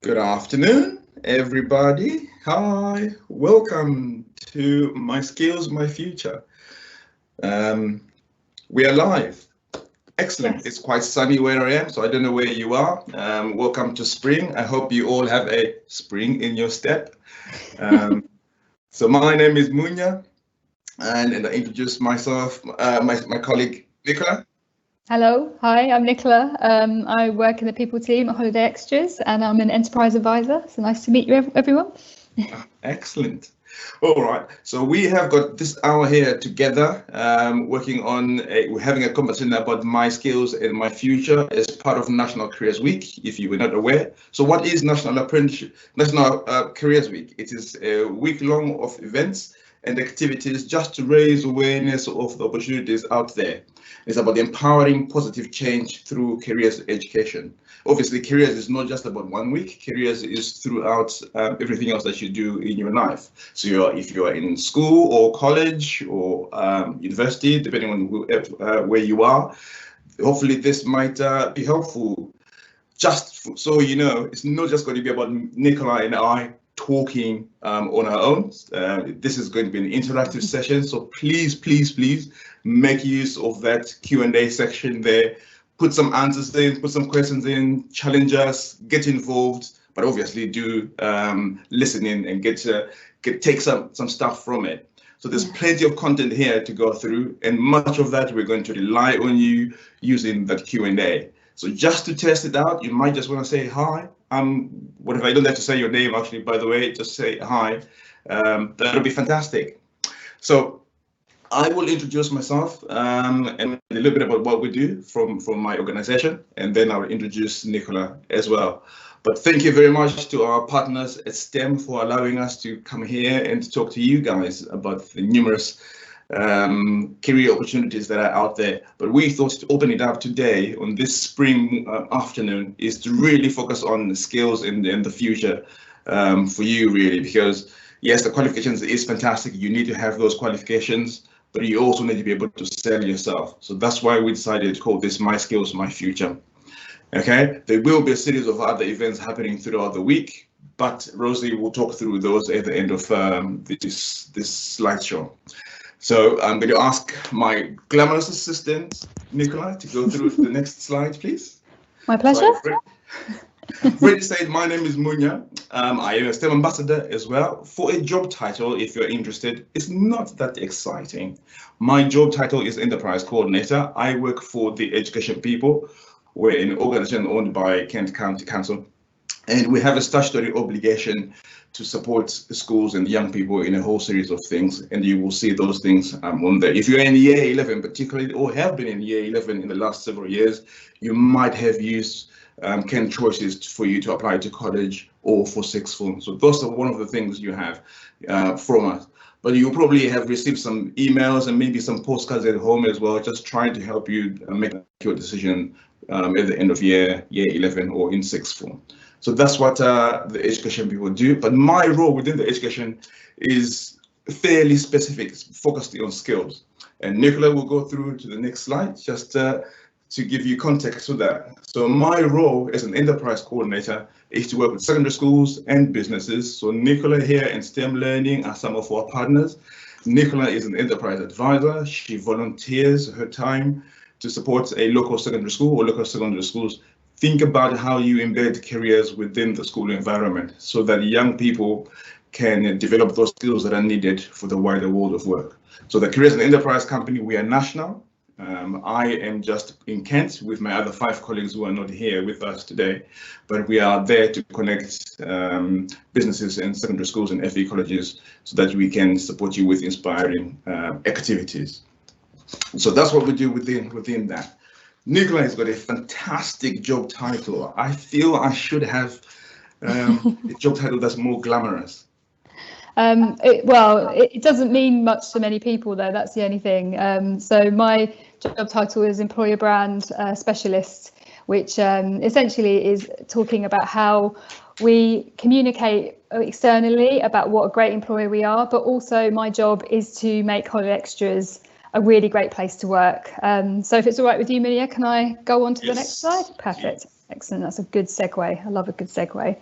Good afternoon, everybody. Hi, welcome to My Skills, My Future. Um, we are live. Excellent. Yes. It's quite sunny where I am, so I don't know where you are. Welcome to spring. I hope you all have a spring in your step. Um, so my name is Munya, and I introduce myself, my colleague Nicola. Hello. Hi, I'm Nicola. I work in the people team at Holiday Extras and I'm an enterprise advisor. So nice to meet you, everyone. Excellent. All right. So we have got this hour here together, working on we're having a conversation about my skills and my future as part of National Careers Week, if you were not aware. So what is National Careers Week? It is a week long of events and activities just to raise awareness of the opportunities out there. It's about empowering positive change through careers education. Obviously, careers is not just about 1 week. Careers is throughout everything else that you do in your life. So if you are in school or college or university, depending on where you are, hopefully this might be helpful. So you know, it's not just going to be about Nicola and I talking on our own. This is going to be an interactive session, so please make use of that Q&A section there. Put some answers in, put some questions in, challenge us, get involved, but obviously do listen in and take some stuff from it. So there's plenty of content here to go through, and much of that we're going to rely on you using that Q&A. So just to test it out, you might just want to say hi. What if I don't have to say your name, actually, by the way, just say hi. That'll be fantastic. So I will introduce myself and a little bit about what we do from my organization, and then I will introduce Nicola as well. But thank you very much to our partners at STEM for allowing us to come here and talk to you guys about the numerous career opportunities that are out there. But we thought to open it up today on this spring afternoon is to really focus on the skills in the future for you, really, because yes, the qualifications is fantastic. You need to have those qualifications, but you also need to be able to sell yourself. So that's why we decided to call this My Skills, My Future. Okay, there will be a series of other events happening throughout the week, but Rosie will talk through those at the end of this slideshow. So I'm going to ask my glamorous assistant, Nicola, to go through the next slide, please. My pleasure. Ready, said, my name is Munya. I am a STEM ambassador as well. For a job title, if you're interested, it's not that exciting. My job title is Enterprise Coordinator. I work for the Education People. We're an organization owned by Kent County Council, and we have a statutory obligation to support schools and young people in a whole series of things, and you will see those things on there. If you're in year 11 particularly, or have been in year 11 in the last several years, you might have used Kent choices for you to apply to college or for sixth form. So those are one of the things you have from us. But you probably have received some emails and maybe some postcards at home as well, just trying to help you make your decision at the end of year 11 or in sixth form. So that's what the education people do. But my role within the education is fairly specific, focused on skills. And Nicola will go through to the next slide just to give you context to that. So my role as an enterprise coordinator is to work with secondary schools and businesses. So Nicola here and STEM Learning are some of our partners. Nicola is an enterprise advisor. She volunteers her time to support a local secondary school or local secondary schools. Think about how you embed careers within the school environment so that young people can develop those skills that are needed for the wider world of work. So the Careers and Enterprise Company, we are national. I am just in Kent with my other 5 colleagues who are not here with us today, but we are there to connect businesses and secondary schools and FE colleges so that we can support you with inspiring activities. So that's what we do within that. Nicola has got a fantastic job title. I feel I should have a job title that's more glamorous. It doesn't mean much to many people, though. That's the only thing. So my job title is Employer Brand Specialist, which essentially is talking about how we communicate externally about what a great employer we are, but also my job is to make Holiday Extras a really great place to work. So if it's all right with you, Munya, can I go on to the next slide? Perfect. Excellent. That's a good segue. I love a good segue.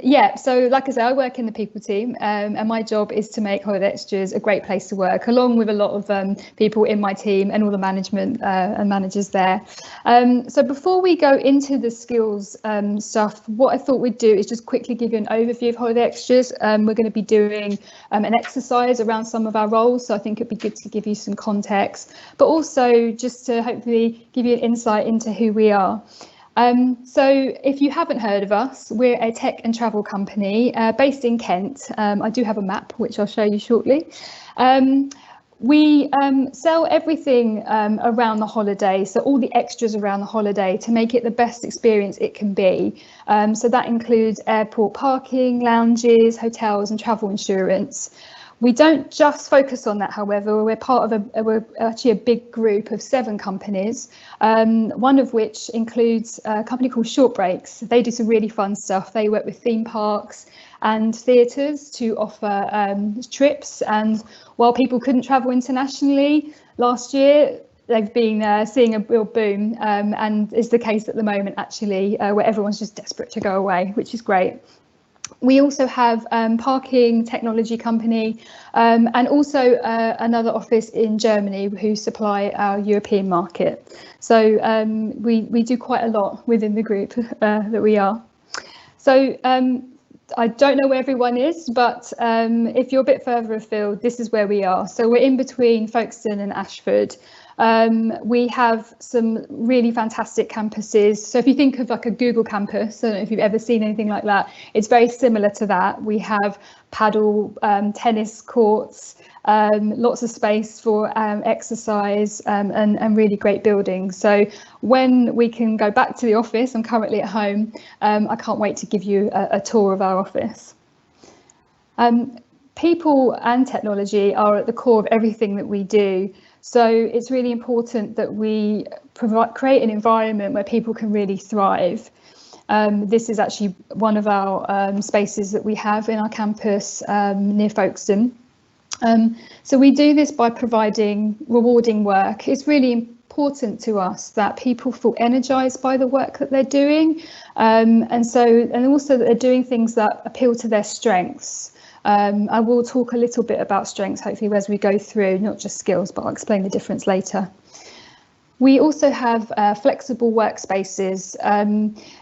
Yeah, so like I say, I work in the people team, and my job is to make Holiday Extras a great place to work, along with a lot of people in my team and all the management and managers there. So before we go into the skills stuff, what I thought we'd do is just quickly give you an overview of Holiday Extras. We're going to be doing an exercise around some of our roles, so I think it'd be good to give you some context, but also just to hopefully give you an insight into who we are. So if you haven't heard of us, we're a tech and travel company based in Kent. I do have a map, which I'll show you shortly. We sell everything around the holiday, so all the extras around the holiday to make it the best experience it can be. So that includes airport parking, lounges, hotels and travel insurance. We don't just focus on that, however. We're part of we're actually a big group of 7 companies, one of which includes a company called Short Breaks. They do some really fun stuff. They work with theme parks and theatres to offer trips. And while people couldn't travel internationally last year, they've been seeing a real boom, and is the case at the moment, actually, where everyone's just desperate to go away, which is great. We also have parking technology company and also another office in Germany who supply our European market. So we do quite a lot within the group that we are. So I don't know where everyone is, but if you're a bit further afield, this is where we are. So we're in between Folkestone and Ashford. We have some really fantastic campuses. So if you think of like a Google campus, I don't know if you've ever seen anything like that, it's very similar to that. We have paddle, tennis courts, lots of space for exercise and really great buildings. So when we can go back to the office, I'm currently at home, I can't wait to give you a tour of our office. People and technology are at the core of everything that we do. So it's really important that we create an environment where people can really thrive. This is actually one of our spaces that we have in our campus near Folkestone. So we do this by providing rewarding work. It's really important to us that people feel energized by the work that they're doing, and also that they're doing things that appeal to their strengths. I will talk a little bit about strengths, hopefully, as we go through, not just skills, but I'll explain the difference later. We also have flexible workspaces.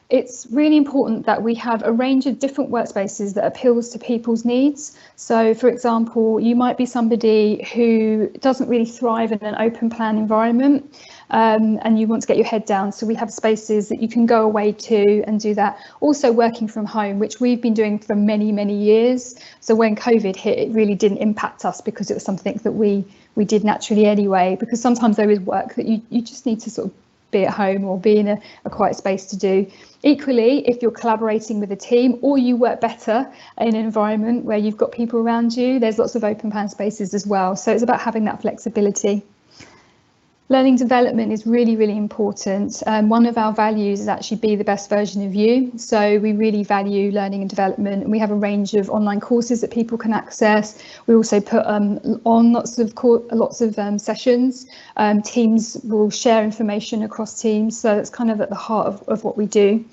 It's really important that we have a range of different workspaces that appeals to people's needs. So, for example, you might be somebody who doesn't really thrive in an open plan environment, and you want to get your head down. So we have spaces that you can go away to and do that. Also working from home, which we've been doing for many, many years. So when COVID hit, it really didn't impact us because it was something that we did naturally anyway, because sometimes there is work that you just need to sort of be at home or be in a quiet space to do. Equally, if you're collaborating with a team or you work better in an environment where you've got people around you, there's lots of open plan spaces as well. So it's about having that flexibility. Learning development is really, really important. One of our values is actually be the best version of you. So we really value learning and development, and we have a range of online courses that people can access. We also put on lots of sessions. Teams will share information across teams, so that's kind of at the heart of what we do.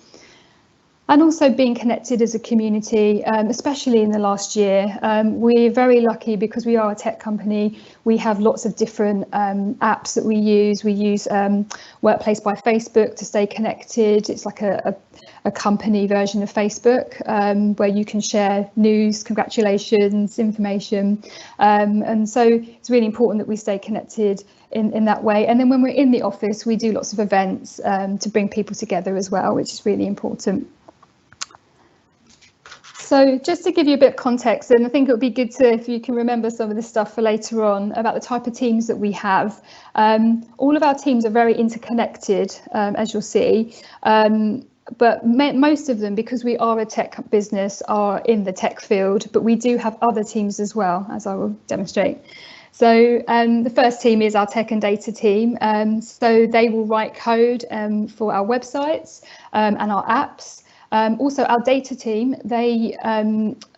And also being connected as a community, especially in the last year. We're very lucky because we are a tech company. We have lots of different apps that we use. We use Workplace by Facebook to stay connected. It's like a company version of Facebook where you can share news, congratulations, information. And so it's really important that we stay connected in that way. And then when we're in the office, we do lots of events to bring people together as well, which is really important. So just to give you a bit of context, and I think it would be good to, if you can remember some of this stuff for later on, about the type of teams that we have. All of our teams are very interconnected, as you'll see, but most of them, because we are a tech business, are in the tech field, but we do have other teams as well, as I will demonstrate. So the first team is our tech and data team. So they will write code for our websites and our apps. Also, our data team, they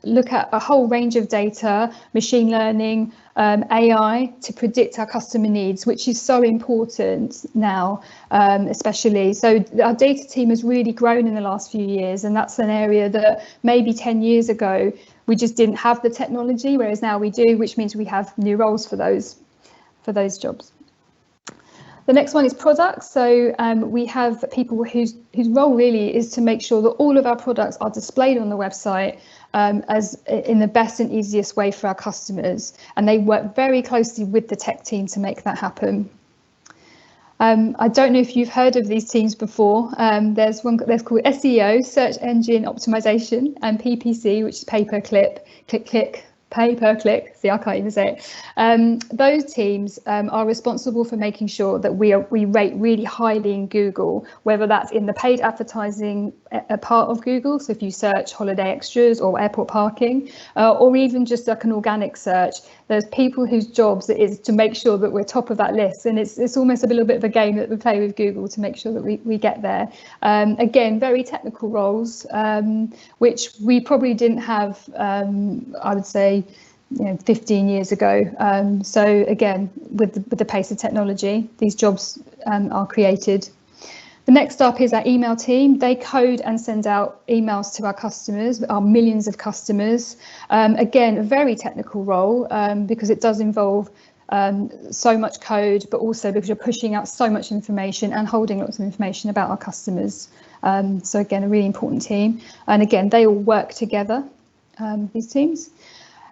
look at a whole range of data, machine learning, AI, to predict our customer needs, which is so important now, especially. So our data team has really grown in the last few years, and that's an area that maybe 10 years ago we just didn't have the technology, whereas now we do, which means we have new roles for those jobs. The next one is products. So we have people whose role really is to make sure that all of our products are displayed on the website as in the best and easiest way for our customers. And they work very closely with the tech team to make that happen. I don't know if you've heard of these teams before. There's called SEO, Search Engine Optimization, and PPC, which is pay-per-click. See, I can't even say it. Those teams are responsible for making sure that we rate really highly in Google, whether that's in the paid advertising part of Google. So if you search holiday extras or airport parking, or even just like an organic search, there's people whose jobs it is to make sure that we're top of that list. And it's almost a little bit of a game that we play with Google to make sure that we get there. Again, very technical roles, which we probably didn't have, I would say, 15 years ago. So again, with the pace of technology, these jobs are created. The next up is our email team. They code and send out emails to our customers, our millions of customers. Again, a very technical role because it does involve so much code, but also because you're pushing out so much information and holding lots of information about our customers. So again, a really important team. And again, they all work together, these teams.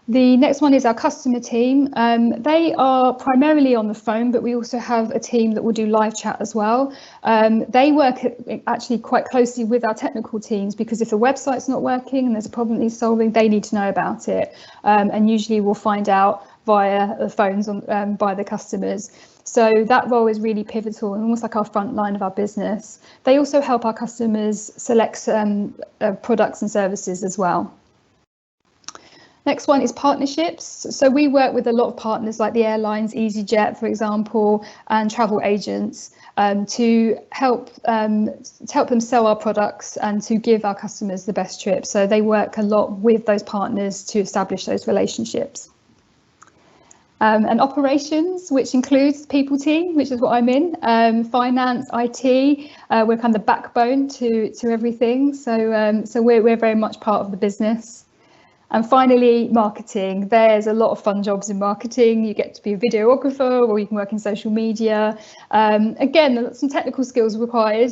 The next one is our customer team. They are primarily on the phone, but we also have a team that will do live chat as well. They work actually quite closely with our technical teams, because if the website's not working and there's a problem that needs solving, they need to know about it. And usually we'll find out via the phones by the customers. So that role is really pivotal and almost like our front line of our business. They also help our customers select products and services as well. Next one is partnerships. So we work with a lot of partners like the airlines, EasyJet, for example, and travel agents to help them sell our products and to give our customers the best trip. So they work a lot with those partners to establish those relationships. And operations, which includes people team, which is what I'm in, finance, IT, we're kind of the backbone to everything. So we're very much part of the business. And finally, marketing. There's a lot of fun jobs in marketing. You get to be a videographer, or you can work in social media. Again, some technical skills required,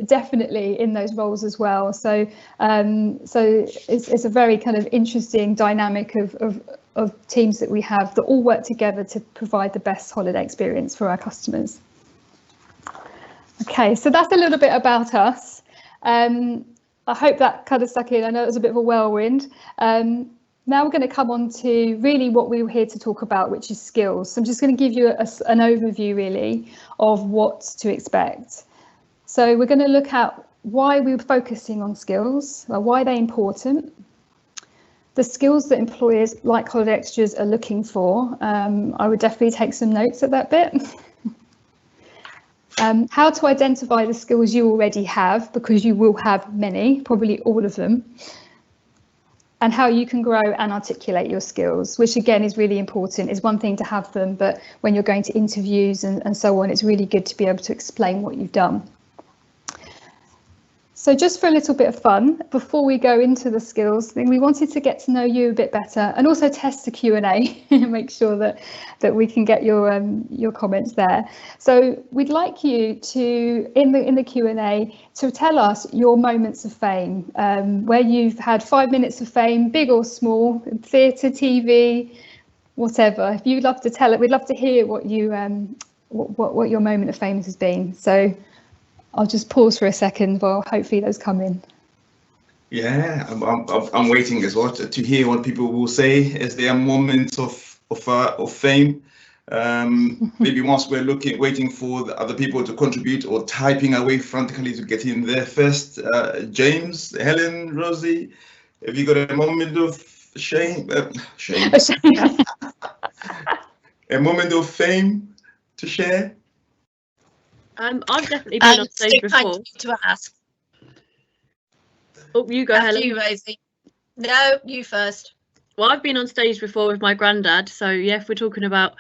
definitely in those roles as well. So it's a very kind of interesting dynamic of teams that we have that all work together to provide the best holiday experience for our customers. Okay, so that's a little bit about us. I hope that kind of stuck in. I know it was a bit of a whirlwind. Now we're going to come on to really what we were here to talk about, which is skills. So I'm just going to give you an overview really of what to expect. So we're going to look at why we were focusing on skills, why they're important, the skills that employers like holiday extras are looking for. I would definitely take some notes at that bit. How to identify the skills you already have, because you will have many, probably all of them, and how you can grow and articulate your skills, which again is really important. It's one thing to have them, but when you're going to interviews and so on, it's really good to be able to explain what you've done. So just for a little bit of fun, before we go into the skills thing, we wanted to get to know you a bit better and also test the Q&A and make sure that we can get your comments there. So we'd like you to, in the Q&A, to tell us your moments of fame, where you've had 5 minutes of fame, big or small, theatre, TV, whatever. If you'd love to tell it, we'd love to hear what you what your moment of fame has been. So I'll just pause for a second while hopefully those come in. Yeah, I'm waiting as well to hear what people will say as their moments of fame. Maybe once we're waiting for the other people to contribute or typing away frantically to get in there first. James, Helen, Rosie, have you got a moment of shame? A moment of fame to share? I've definitely been on stage before. To ask. Oh, you go, After Helen. you, Rosie. No, you first. Well, I've been on stage before with my granddad, so yeah, if we're talking about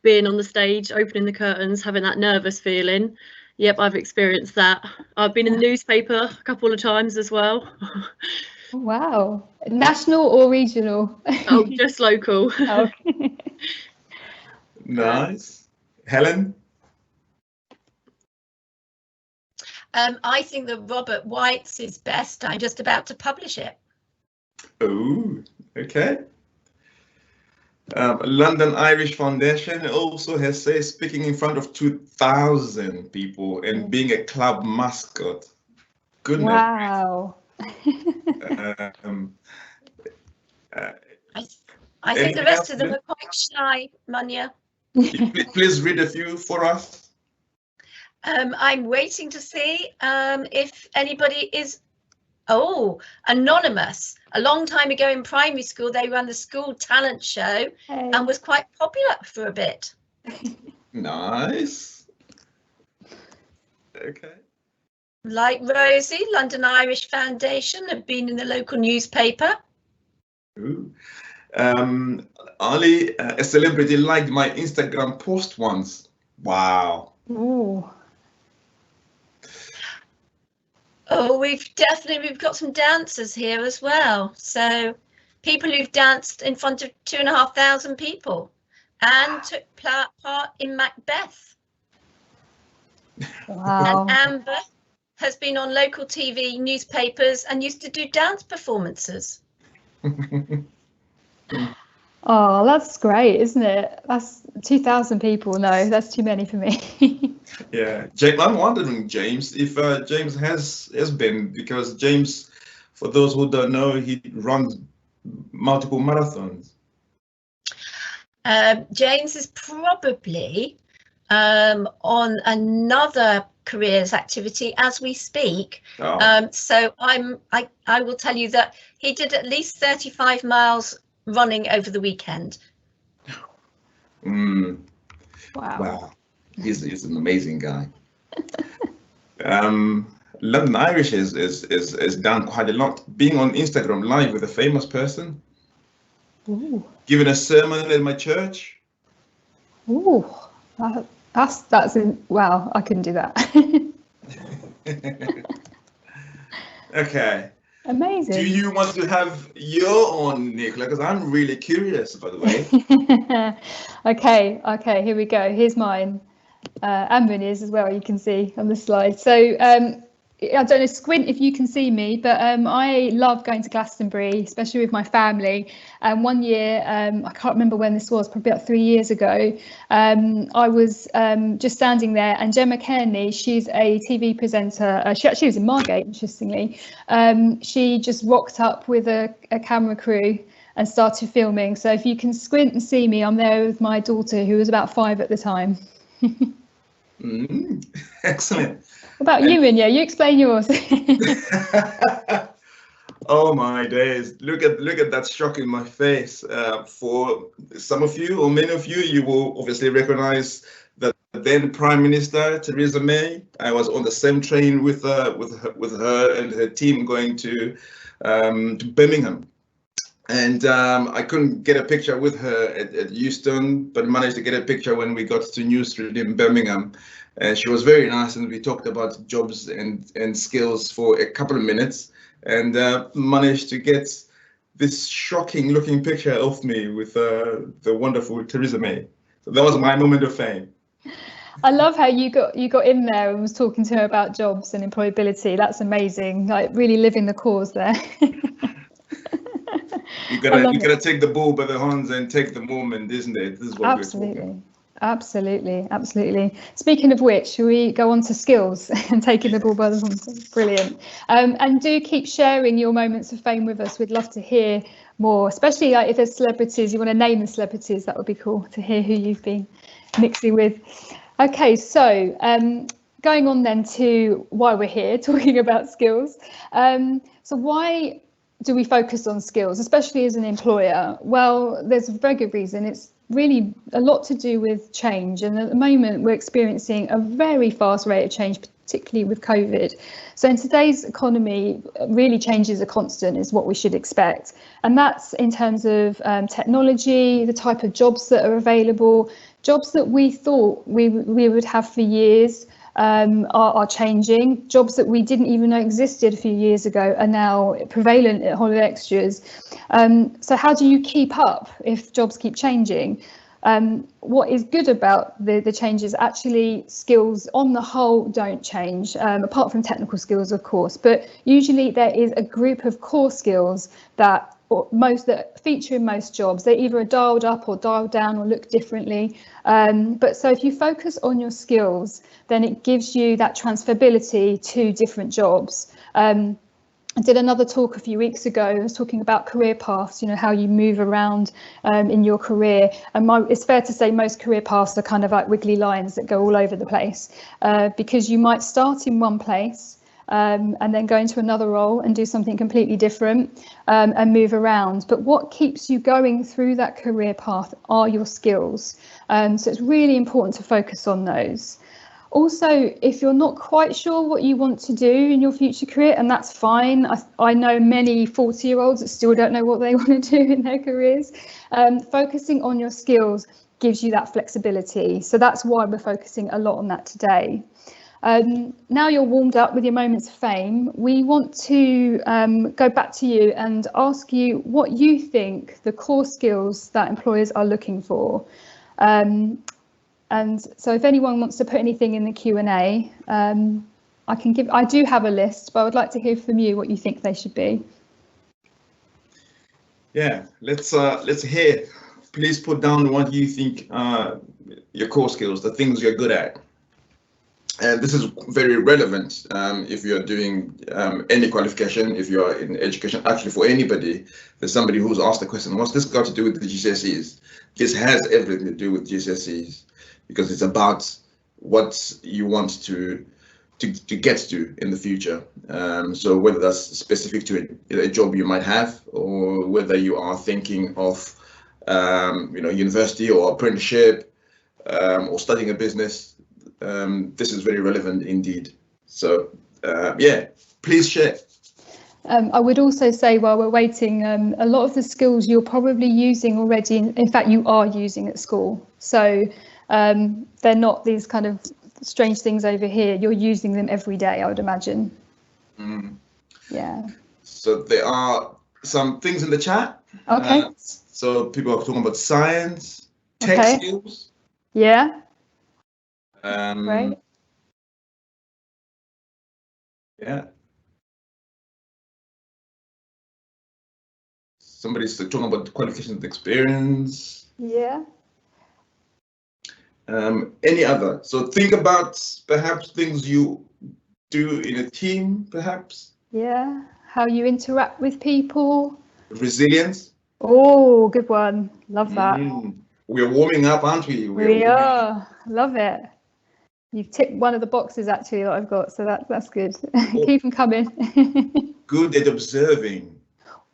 being on the stage, opening the curtains, having that nervous feeling, yep, I've experienced that. I've been in the newspaper a couple of times as well. Wow. National or regional? Oh, just local. Oh. Nice. Helen? I think that Robert White's is best. I'm just about to publish it. Oh, okay. London Irish Foundation also has said speaking in front of 2,000 people and being a club mascot. Goodness. Wow. I think the rest of them are quite shy, Munya. Please read a few for us. I'm waiting to see if anybody is. Oh, anonymous. A long time ago in primary school, they ran the school talent show and was quite popular for a bit. Nice. Okay. Like Rosie, London Irish Foundation have been in the local newspaper. Ooh. Ali, a celebrity, liked my Instagram post once. Wow. Ooh. Oh, we've got some dancers here as well. So people who've danced in front of 2,500 people and took part in Macbeth. Wow. And Amber has been on local TV, newspapers, and used to do dance performances. Oh, that's great, isn't it? That's 2,000 people. No, that's too many for me. Yeah, I'm wondering, James, if James has been, because James, for those who don't know, he runs multiple marathons. James is probably on another careers activity as we speak. Oh. So I will tell you that he did at least 35 miles running over the weekend. Mm. Wow. He's an amazing guy. London Irish is done quite a lot. Being on Instagram live with a famous person. Ooh. Giving a sermon at my church. Ooh. That's wow. I couldn't do that. Okay. Amazing. Do you want to have your own, Nicola? Because I'm really curious, by the way. Okay, here we go. Here's mine. And Munya's as well, you can see on the slide. So I don't know, Squint, if you can see me, but I love going to Glastonbury, especially with my family. And one year, I can't remember when this was, probably about 3 years ago, I was just standing there, and Gemma Kearney, she's a TV presenter. She actually was in Margate, interestingly. She just rocked up with a camera crew and started filming. So if you can squint and see me, I'm there with my daughter, who was about 5 at the time. Excellent. What about you, Munya? You explain yours. Oh my days! Look at that shock in my face. For some of you, or many of you, you will obviously recognize that then Prime Minister Theresa May. I was on the same train with her and her team going to Birmingham, and I couldn't get a picture with her at Euston, but managed to get a picture when we got to New Street in Birmingham. And she was very nice, and we talked about jobs and skills for a couple of minutes, and managed to get this shocking looking picture of me with the wonderful Theresa May. So that was my moment of fame. I love how you got in there and was talking to her about jobs and employability. That's amazing. Like really living the cause there. You gotta take the bull by the horns and take the moment, isn't it? This is what we're talking. Absolutely. Speaking of which, shall we go on to skills and taking the ball by the horns? Brilliant. And do keep sharing your moments of fame with us. We'd love to hear more, especially like if there's celebrities, you want to name the celebrities, that would be cool to hear who you've been mixing with. Okay, so going on then to why we're here talking about skills. So why do we focus on skills, especially as an employer? Well, there's a very good reason. It's really a lot to do with change, and at the moment we're experiencing a very fast rate of change, particularly with COVID. So in today's economy, really change is a constant is what we should expect. And that's in terms of technology, the type of jobs that are available, jobs that we thought we would have for years are changing. Jobs that we didn't even know existed a few years ago are now prevalent at Holiday Extras. So how do you keep up if jobs keep changing? What is good about the changes, actually skills on the whole don't change, apart from technical skills, of course, but usually there is a group of core skills that feature in most jobs. They either are dialed up or dialed down or look differently. But so if you focus on your skills, then it gives you that transferability to different jobs. I did another talk a few weeks ago. I was talking about career paths, how you move around in your career. And it's fair to say most career paths are kind of like wiggly lines that go all over the place, because you might start in one place and then go into another role and do something completely different and move around. But what keeps you going through that career path are your skills. So it's really important to focus on those. Also, if you're not quite sure what you want to do in your future career, and that's fine. I know many 40-year-olds that still don't know what they want to do in their careers. Focusing on your skills gives you that flexibility. So that's why we're focusing a lot on that today. Now you're warmed up with your moments of fame, we want to go back to you and ask you what you think the core skills that employers are looking for. And so if anyone wants to put anything in the Q&A, I do have a list, but I would like to hear from you what you think they should be. Yeah, let's hear. Please put down what you think your core skills, the things you're good at. And this is very relevant if you're doing any qualification, if you're in education. Actually, for anybody, there's somebody who's asked the question, what's this got to do with the GCSEs? This has everything to do with GCSEs, because it's about what you want to get to in the future. So whether that's specific to a job you might have, or whether you are thinking of university or apprenticeship, or studying a business, this is very relevant indeed. So yeah, please share. I would also say, while we're waiting, a lot of the skills you're probably using already, in fact you are using at school. So they're not these kind of strange things over here. You're using them every day, I would imagine. Yeah. So there are some things in the chat. Okay. So people are talking about science, tech skills. Yeah. Right. Yeah. Somebody's talking about qualifications and experience. Yeah. Any other? So think about perhaps things you do in a team, perhaps. Yeah. How you interact with people. Resilience. Oh, good one. Love that. We're warming up, aren't we? We are. Love it. You've ticked one of the boxes actually that I've got, so that's good. Keep them coming. Good at observing.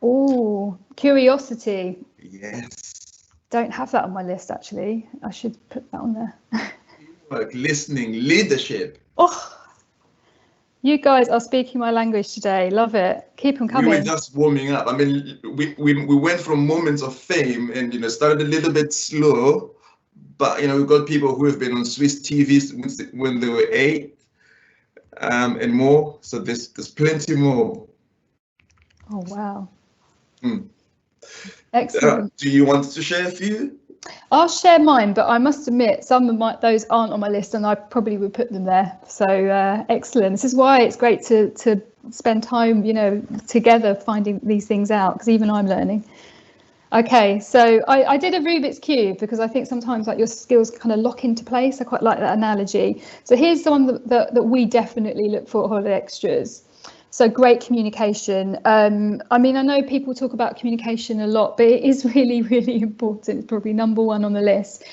Oh, curiosity. Yes. Don't have that on my list actually. I should put that on there. Like listening, leadership. Oh, you guys are speaking my language today. Love it. Keep them coming. We were just warming up. I mean, we went from moments of fame and started a little bit slow. But we've got people who have been on Swiss TVs when they were 8 and more. So there's plenty more. Oh wow! Excellent. Do you want to share a few? I'll share mine, but I must admit some of those aren't on my list, and I probably would put them there. So excellent. This is why it's great to spend time, together finding these things out, because even I'm learning. Okay, so I did a Rubik's Cube because I think sometimes like your skills kind of lock into place. I quite like that analogy. So here's the one that we definitely look for at Holiday Extras. So great communication. I mean, I know people talk about communication a lot, but it is really, really important. It's probably number one on the list.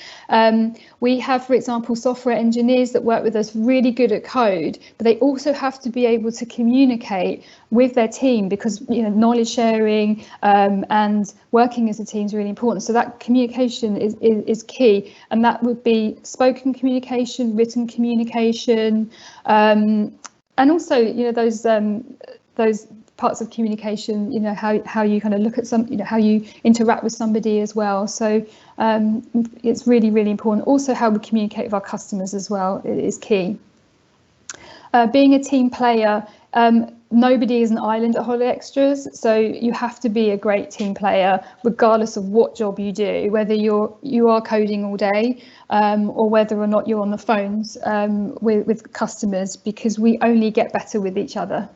We have, for example, software engineers that work with us really good at code, but they also have to be able to communicate with their team, because knowledge sharing and working as a team is really important. So that communication is key, and that would be spoken communication, written communication, and also those parts of communication, how you kind of look at how you interact with somebody as well. So it's really, really important. Also, how we communicate with our customers as well is key. Being a team player, nobody is an island at Holiday Extras, so you have to be a great team player regardless of what job you do, whether you are coding all day or whether or not you're on the phones with customers, because we only get better with each other.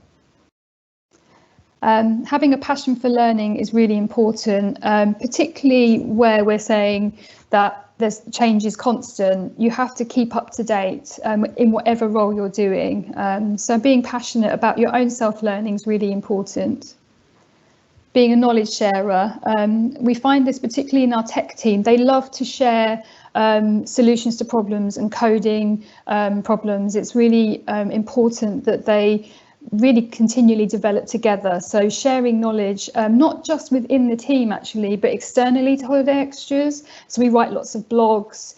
Having a passion for learning is really important, particularly where we're saying that there's change is constant. You have to keep up to date in whatever role you're doing. So being passionate about your own self-learning is really important. Being a knowledge sharer, we find this particularly in our tech team. They love to share solutions to problems and coding problems. It's really important that they really continually develop together. So sharing knowledge, not just within the team actually, but externally to Holiday Extras. So we write lots of blogs,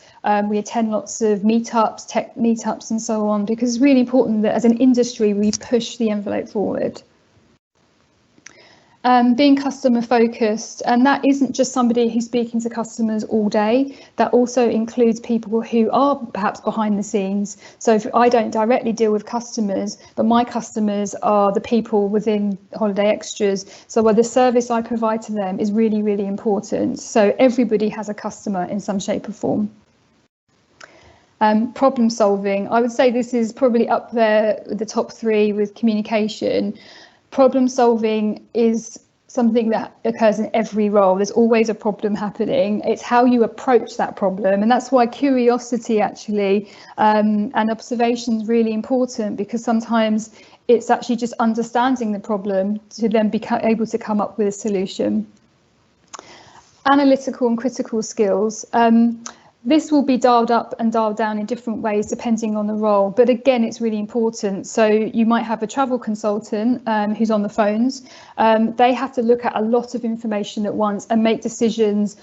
we attend lots of meetups, tech meetups and so on, because it's really important that as an industry we push the envelope forward. Being customer focused, and that isn't just somebody who's speaking to customers all day, that also includes people who are perhaps behind the scenes. So if I don't directly deal with customers, but my customers are the people within Holiday Extras, so the service I provide to them is really, really important. So everybody has a customer in some shape or form. Problem solving, I would say this is probably up there with the top three with communication. Problem solving is something that occurs in every role. There's always a problem happening. It's how you approach that problem. And that's why curiosity actually and observation is really important, because sometimes it's actually just understanding the problem to then be able to come up with a solution. Analytical and critical skills. This will be dialed up and dialed down in different ways depending on the role, but again, it's really important. So you might have a travel consultant who's on the phones. They have to look at a lot of information at once and make decisions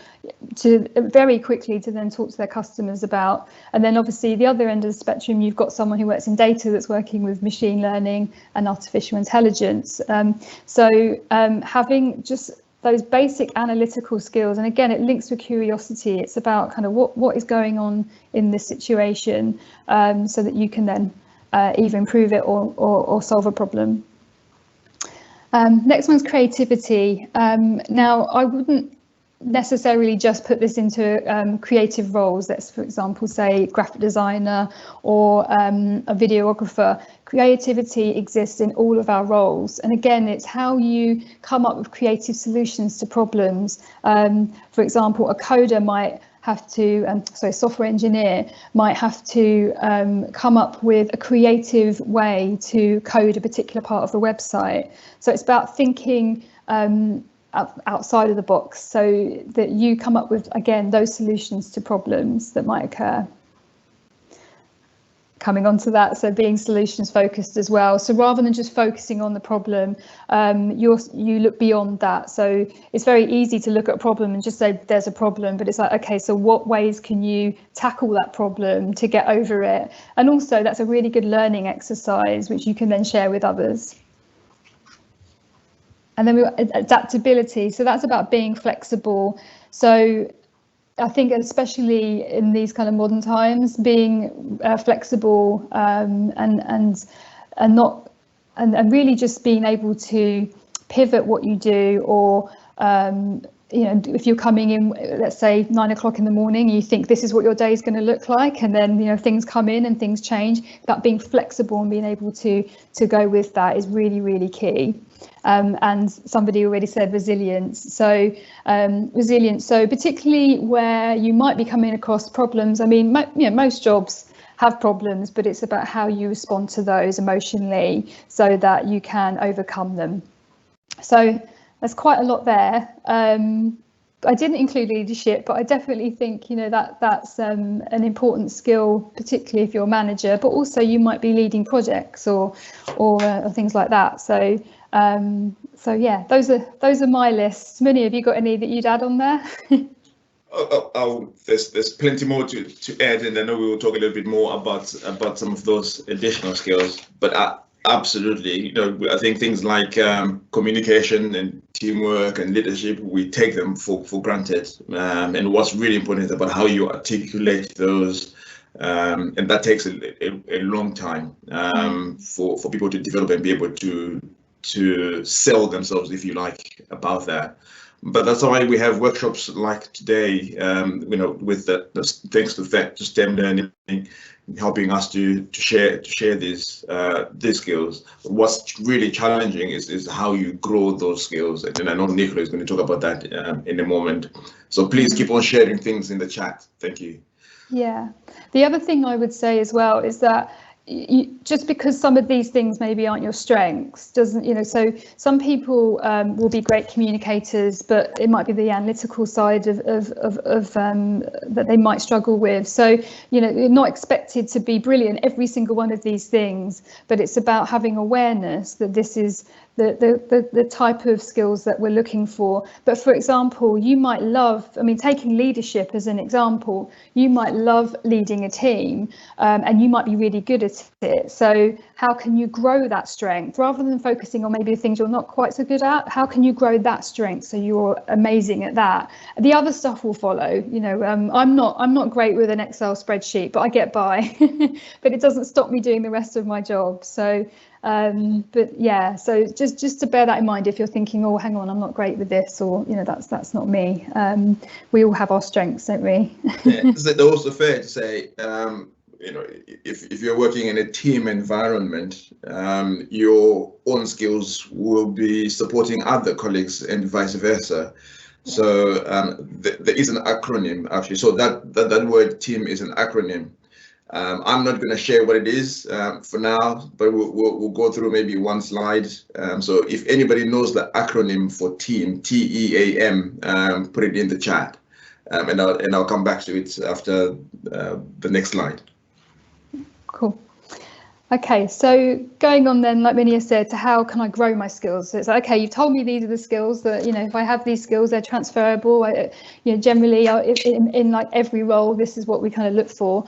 very quickly to then talk to their customers about. And then obviously the other end of the spectrum, you've got someone who works in data that's working with machine learning and artificial intelligence. Having just those basic analytical skills, and again it links with curiosity. It's about kind of what is going on in this situation, so that you can then either improve it or solve a problem. Next one's creativity. Now I wouldn't necessarily just put this into creative roles. Let's, for example, say graphic designer or a videographer. Creativity exists in all of our roles, and again it's how you come up with creative solutions to problems. For example, a coder might have to, software engineer might have to come up with a creative way to code a particular part of the website. So it's about thinking outside of the box, so that you come up with, again, those solutions to problems that might occur. Coming on to that, so being solutions focused as well. So rather than just focusing on the problem, you look beyond that. So it's very easy to look at a problem and just say there's a problem, but it's like, okay, so what ways can you tackle that problem to get over it? And also that's a really good learning exercise, which you can then share with others. And then adaptability. So that's about being flexible. So I think especially in these kind of modern times, being flexible and really just being able to pivot what you do, or if you're coming in, let's say 9 o'clock in the morning, you think this is what your day is going to look like, and then things come in and things change. That being flexible and being able to go with that is really, really key. And somebody already said resilience. So resilience. So particularly where you might be coming across problems. I mean, most jobs have problems, but it's about how you respond to those emotionally so that you can overcome them. So there's quite a lot there. I didn't include leadership, but I definitely think, you know, that's an important skill, particularly if you're a manager, but also you might be leading projects or things like that. So yeah, those are my lists. Munya, have you got any that you'd add on there? There's plenty more to add, and I know we will talk a little bit more about some of those additional skills. But absolutely, you know, I think things like communication and teamwork and leadership, we take them for granted. And what's really important is about how you articulate those, and that takes a long time for people to develop and be able to sell themselves, if you like, about that. But that's why we have workshops like today, you know, with the thanks to STEM learning, helping us to share these skills. What's really challenging is how you grow those skills, and I know Nicola is going to talk about that in a moment. So please keep on sharing things in the chat. Thank you. Yeah, the other thing I would say as well is that just because some of these things maybe aren't your strengths doesn't, you know, so some people will be great communicators, but it might be the analytical side of that they might struggle with. So, you know, you're not expected to be brilliant every single one of these things, but it's about having awareness that this is the type of skills that we're looking for. But for example, you might love, I mean, taking leadership as an example, you might love leading a team and you might be really good at it. So how can you grow that strength rather than focusing on maybe things you're not quite so good at? How can you grow that strength so you're amazing at that? The other stuff will follow. You know, I'm not great with an Excel spreadsheet, but I get by. But it doesn't stop me doing the rest of my job. So but yeah, so just to bear that in mind if you're thinking, oh, hang on, I'm not great with this, or, you know, that's not me. We all have our strengths, don't we? Yeah, it's also fair to say, you know, if you're working in a team environment, your own skills will be supporting other colleagues and vice versa. So there is an acronym actually. So that word team is an acronym. I'm not going to share what it is for now, but we'll go through maybe one slide. So if anybody knows the acronym for team, TEAM, put it in the chat, and I'll come back to it after the next slide. Cool. Okay, so going on then, like Munya said, to how can I grow my skills? So it's like, okay, you've told me these are the skills that, you know, if I have these skills, they're transferable. You know, generally in like every role, this is what we kind of look for.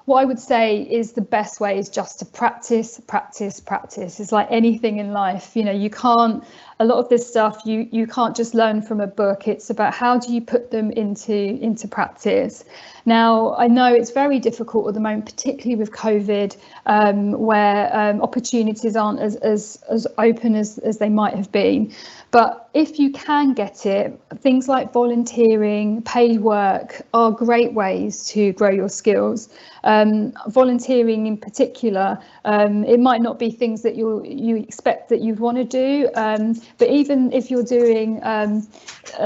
What I would say is the best way is just to practice. It's like anything in life, you know, you can't, a lot of this stuff you can't just learn from a book. It's about how do you put them into practice. Now, I know it's very difficult at the moment, particularly with COVID, where opportunities aren't as open as they might have been. But if you can get it, things like volunteering, paid work are great ways to grow your skills. Volunteering in particular, it might not be things that you expect that you want to do, but even if you're doing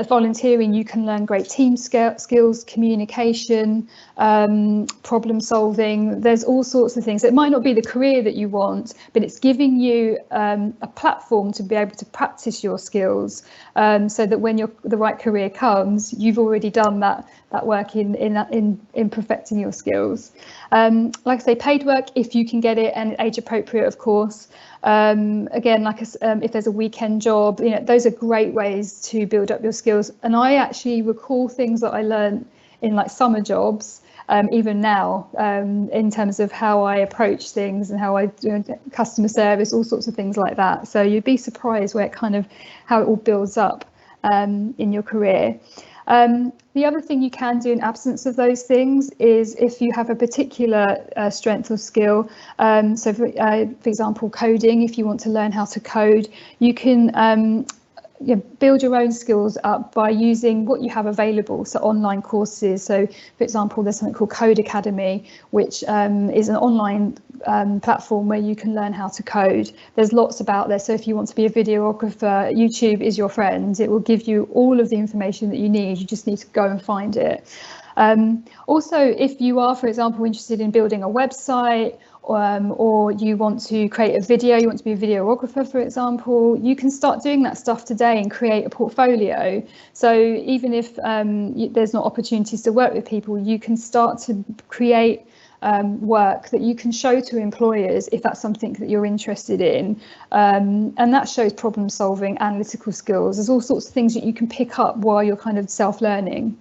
volunteering, you can learn great team skills, communication, problem solving. There's all sorts of things. It might not be the career that you want, but it's giving you a platform to be able to practice your skills, so that when the right career comes, you've already done that work in perfecting your skills. Like I say, paid work if you can get it, and age appropriate, of course. Again, like if there's a weekend job, you know, those are great ways to build up your skills. And I actually recall things that I learned in like summer jobs, even now, in terms of how I approach things and how I do customer service, all sorts of things like that. So you'd be surprised how it all builds up in your career. The other thing you can do in absence of those things is if you have a particular strength or skill. So for example, coding, if you want to learn how to code, you can build your own skills up by using what you have available, so online courses. So for example, there's something called Code Academy, which is an online platform where you can learn how to code. There's lots about there, so if you want to be a videographer, YouTube is your friend. It will give you all of the information that you need. You just need to go and find it. Also, if you are, for example, interested in building a website, or you want to create a video, you want to be a videographer, for example, you can start doing that stuff today and create a portfolio. So even if there's not opportunities to work with people, you can start to create work that you can show to employers if that's something that you're interested in, and that shows problem solving, analytical skills. There's all sorts of things that you can pick up while you're kind of self-learning.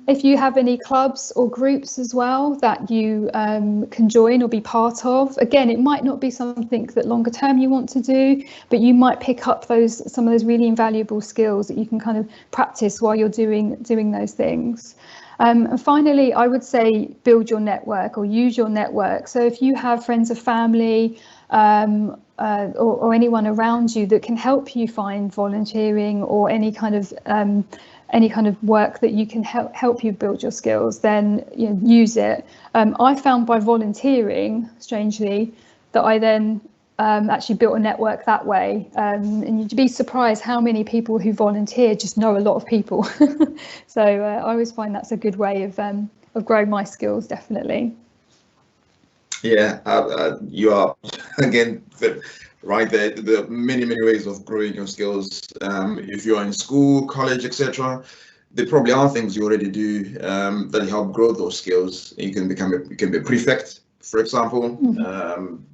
If you have any clubs or groups as well that you can join or be part of, again, it might not be something that longer term you want to do, but you might pick up some of those really invaluable skills that you can kind of practice while you're doing those things. And finally, I would say build your network or use your network. So if you have friends or family or anyone around you that can help you find volunteering or any kind of work that you can help you build your skills, then use it. I found by volunteering, strangely, that I then actually built a network that way, and you'd be surprised how many people who volunteer just know a lot of people. So I always find that's a good way of growing my skills, definitely. Yeah, you are again right there. There are many ways of growing your skills. If you're in school, college, etc., there probably are things you already do that help grow those skills. You can be a prefect, for example.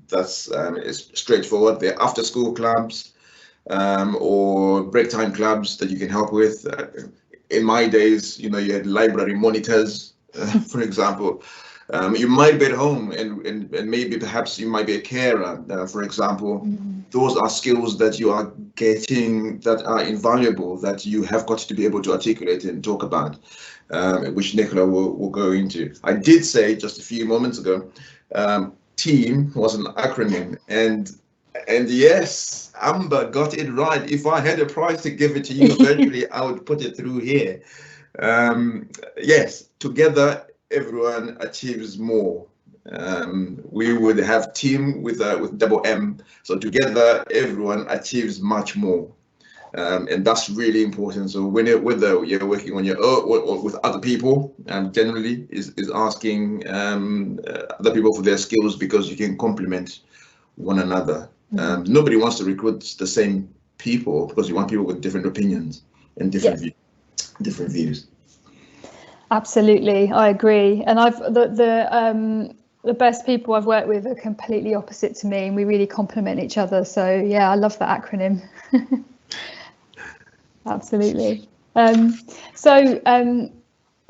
That's it's straightforward. There are after school clubs or break time clubs that you can help with. In my days, you had library monitors, for example. You might be at home and maybe perhaps you might be a carer, for example. Those are skills that you are getting that are invaluable, that you have got to be able to articulate and talk about, which Nicola will go into. I did say just a few moments ago, TEAM was an acronym, and yes, Amber got it right. If I had a prize to give it to you virtually, I would put it through here. Yes, together everyone achieves more. We would have team with double M, so together everyone achieves much more, and that's really important. So whether you're working on your own or with other people, generally is asking other people for their skills, because you can complement one another. Nobody wants to recruit the same people, because you want people with different opinions and different views. Absolutely, I agree. And the best people I've worked with are completely opposite to me, and we really complement each other. So yeah, I love that acronym. Absolutely.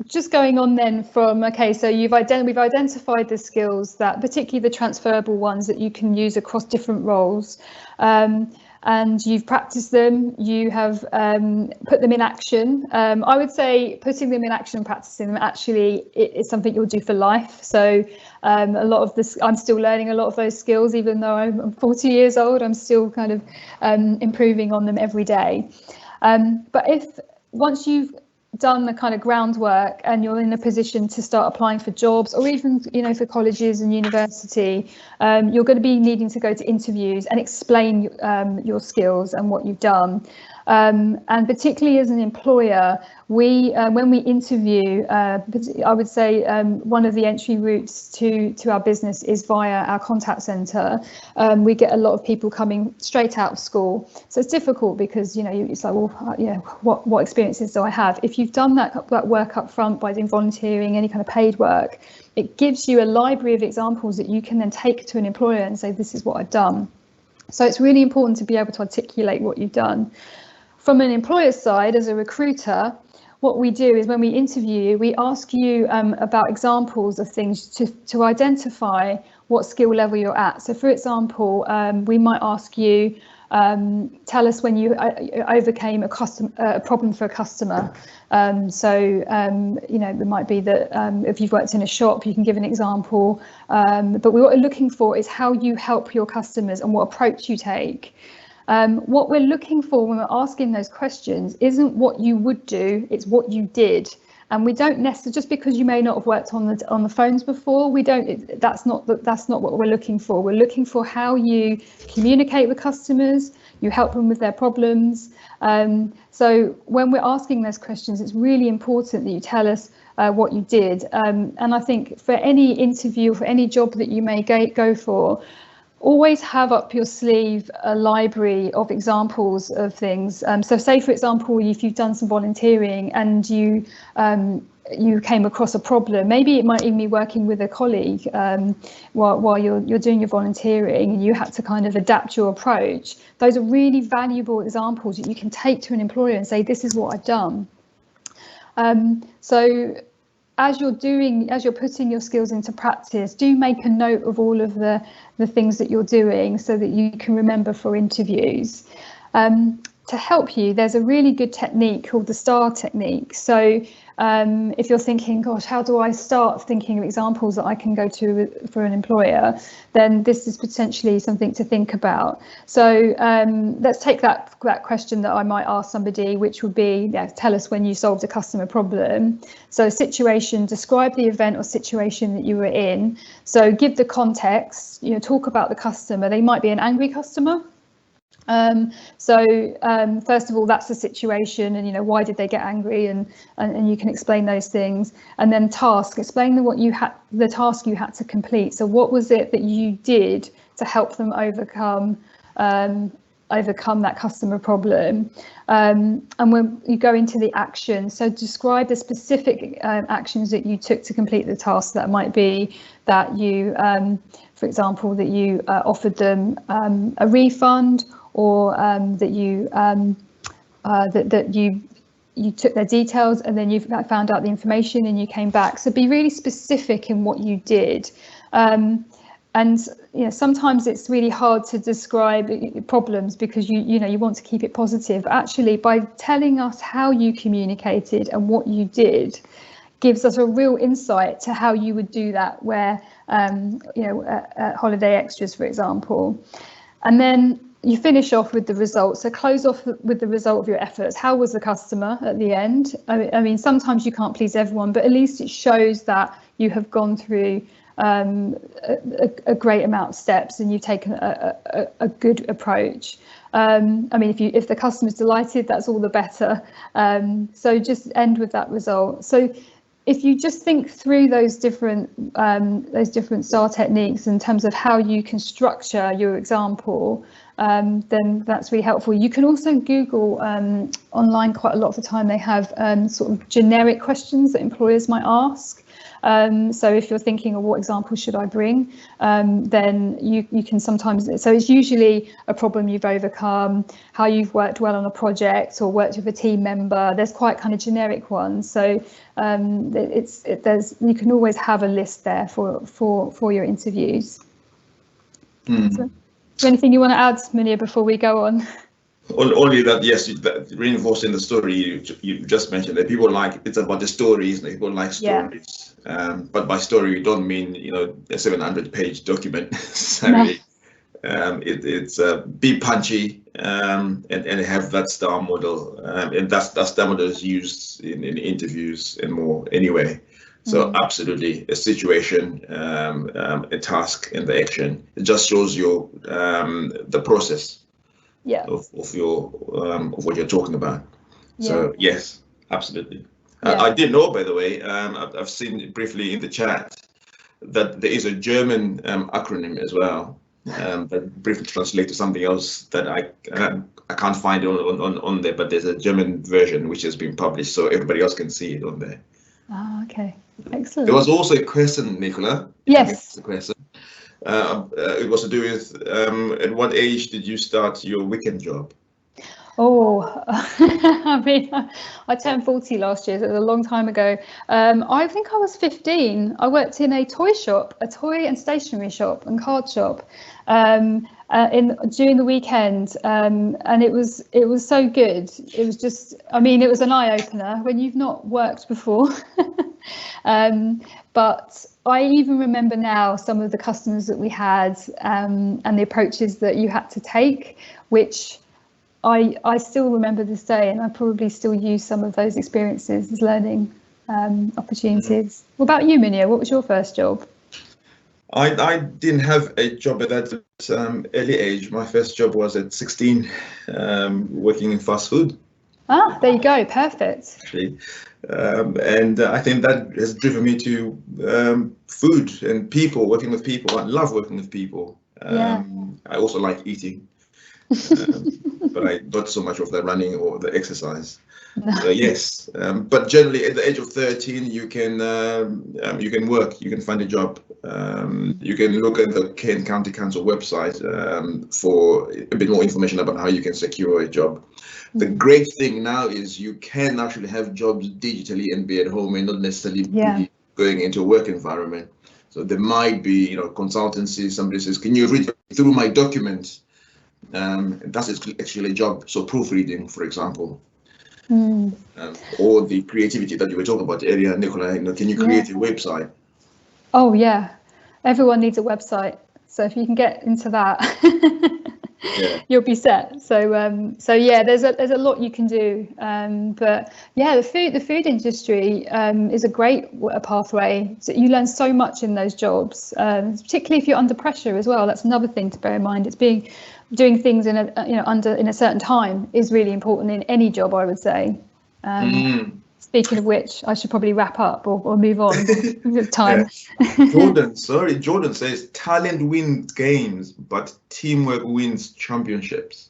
Just going on then from, okay, so we've identified the skills, that particularly the transferable ones that you can use across different roles. And you've practiced them, you have put them in action. I would say putting them in action and practicing them actually is something you'll do for life. So a lot of this, I'm still learning a lot of those skills, even though I'm 40 years old, I'm still kind of improving on them every day. But once you've done the kind of groundwork and you're in a position to start applying for jobs, or even for colleges and university, you're going to be needing to go to interviews and explain your skills and what you've done. And particularly as an employer, when we interview, I would say one of the entry routes to our business is via our contact centre. We get a lot of people coming straight out of school, so it's difficult because it's like, well, what experiences do I have? If you've done that work up front by doing volunteering, any kind of paid work, it gives you a library of examples that you can then take to an employer and say, this is what I've done. So it's really important to be able to articulate what you've done. From an employer's side, as a recruiter, what we do is when we interview you, we ask you about examples of things to identify what skill level you're at. So, for example, we might ask you, tell us when you overcame a problem for a customer. It might be that if you've worked in a shop, you can give an example. But what we're looking for is how you help your customers and what approach you take. What we're looking for when we're asking those questions isn't what you would do, it's what you did. And we don't necessarily, just because you may not have worked on the phones before, that's not what we're looking for. We're looking for how you communicate with customers, you help them with their problems. So when we're asking those questions, it's really important that you tell us what you did. And I think for any interview, for any job that you may go for, always have up your sleeve a library of examples of things. So say, for example, if you've done some volunteering and you came across a problem, maybe it might even be working with a colleague while you're doing your volunteering, and you had to kind of adapt your approach. Those are really valuable examples that you can take to an employer and say, this is what I've done. So as you're putting your skills into practice, do make a note of all of the things that you're doing so that you can remember for interviews. To help you, there's a really good technique called the STAR technique. So if you're thinking, gosh, how do I start thinking of examples that I can go to for an employer, then this is potentially something to think about. So let's take that question that I might ask somebody, which would be, tell us when you solved a customer problem. So situation, describe the event or situation that you were in. So give the context, talk about the customer. They might be an angry customer. First of all, that's the situation, and why did they get angry, and you can explain those things. And then task, explain the task you had to complete. So what was it that you did to help them overcome that customer problem? And when you go into the action, so describe the specific actions that you took to complete the task. That might be that you, for example, that you offered them a refund, or that you took their details and then you found out the information and you came back. So be really specific in what you did. And sometimes it's really hard to describe problems because you want to keep it positive. Actually, by telling us how you communicated and what you did, gives us a real insight to how you would do that where at holiday extras, for example. And then you finish off with the results. So close off with the result of your efforts. How was the customer at the end? I mean, sometimes you can't please everyone, but at least it shows that you have gone through a great amount of steps and you've taken a good approach. I mean, if the customer's delighted, that's all the better. So just end with that result. So if you just think through those different STAR techniques in terms of how you can structure your example, then that's really helpful. You can also Google online quite a lot of the time. They have sort of generic questions that employers might ask. So if you're thinking of what example should I bring, then you can sometimes, so it's usually a problem you've overcome, how you've worked well on a project or worked with a team member. There's quite kind of generic ones. So you can always have a list there for your interviews. So, is there anything you want to add, Munya, before we go on? Only that, yes, that reinforcing the story you just mentioned, that people like, it's about the stories, people like stories. Yeah. But by story, you don't mean, a 700-page document. Necessarily. No. It's be punchy and have that STAR model. And that STAR model is used in interviews and more anyway. So absolutely, a situation, a task, and the action. It just shows you the process. Yeah. Of what you're talking about. Yeah. So yes, absolutely. Yeah. I didn't know, by the way. I've seen briefly in the chat that there is a German acronym as well. That briefly translates to something else that I can't find on there, but there's a German version which has been published, so everybody else can see it on there. Oh, okay, excellent. There was also a question, Nicola. Yes. The question. It was to do with at what age did you start your weekend job? Oh, I mean, I turned 40 last year, so it was a long time ago. I think I was 15. I worked in a toy and stationery shop and card shop during the weekend, and it was so good. It was just, I mean, it was an eye-opener when you've not worked before. But I even remember now some of the customers that we had and the approaches that you had to take, which I still remember this day, and I probably still use some of those experiences as learning opportunities. What about you, Munya? What was your first job? I didn't have a job at that early age. My first job was at 16, working in fast food. Ah, there you go. Perfect. Actually, and I think that has driven me to food and people, working with people. I love working with people. Yeah. I also like eating, but I not so much of the running or the exercise. No. Yes, but generally at the age of 13, you can work, you can find a job. You can look at the Kent County Council website for a bit more information about how you can secure a job. The great thing now is you can actually have jobs digitally and be at home and not necessarily be going into a work environment. So there might be, consultancy. Somebody says, "Can you read through my documents?" That's actually a job. So proofreading, for example. Or the creativity that you were talking about earlier, Nicola, can you create a website? Oh yeah, everyone needs a website. So if you can get into that, you'll be set. So yeah, there's a lot you can do. But yeah, the food industry is a great pathway. So you learn so much in those jobs, particularly if you're under pressure as well. That's another thing to bear in mind. It's doing things in a certain time is really important in any job, I would say. Speaking of which, I should probably wrap up or move on with time. Jordan says talent wins games, but teamwork wins championships.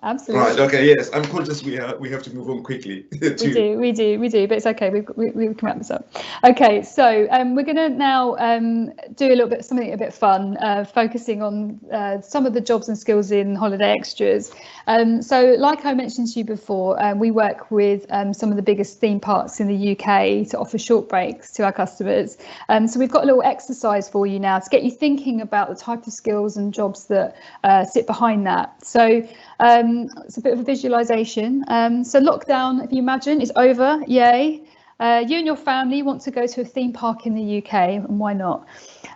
Absolutely. Right. Okay. Yes, I'm conscious we have to move on quickly. We do. But it's okay. We can wrap this up. Okay. So we're going to now do something a bit fun, focusing on some of the jobs and skills in holiday extras. So, like I mentioned to you before, we work with some of the biggest theme parks in the UK to offer short breaks to our customers. So we've got a little exercise for you now to get you thinking about the type of skills and jobs that sit behind that. So. It's a bit of a visualization. So lockdown, if you imagine, is over. Yay. You and your family want to go to a theme park in the UK, and why not?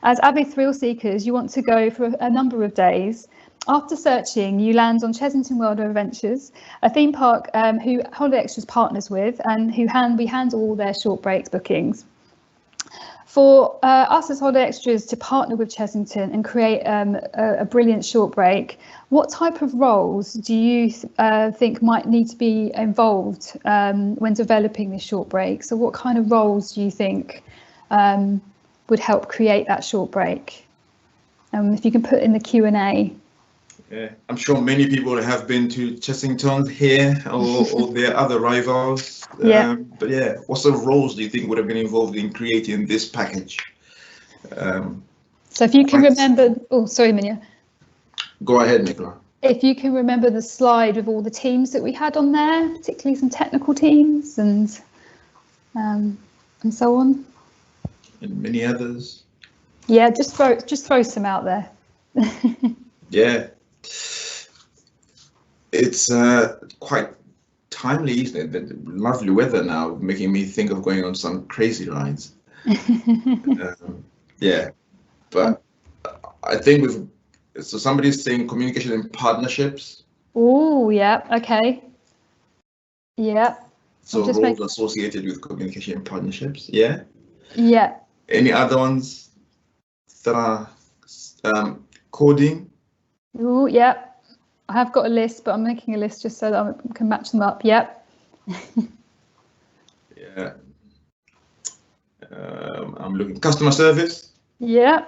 As avid thrill seekers, you want to go for a number of days. After searching, you land on Chessington World of Adventures, a theme park who Holiday Extras partners with and we handle all their short breaks bookings. For us as Holiday Extras to partner with Chessington and create a brilliant short break, what type of roles do you think might need to be involved when developing this short break? So what kind of roles do you think would help create that short break? If you can put in the Q&A. Yeah, I'm sure many people have been to Chessington here or their other rivals. But yeah, what sort of roles do you think would have been involved in creating this package? So if you can remember, sorry, Munya. Go ahead, Nicola. If you can remember the slide with all the teams that we had on there, particularly some technical teams and so on. And many others. Yeah, just throw some out there. Yeah. It's quite timely, isn't it? The lovely weather now, making me think of going on some crazy rides. Yeah, but I think so somebody's saying communication and partnerships. Oh, yeah, okay. Yeah. So roles associated with communication and partnerships, yeah? Yeah. Any other ones that are coding? Oh, yeah. I have got a list, but I'm making a list just so that I can match them up. Yep. Yeah. I'm looking. Customer service? Yeah.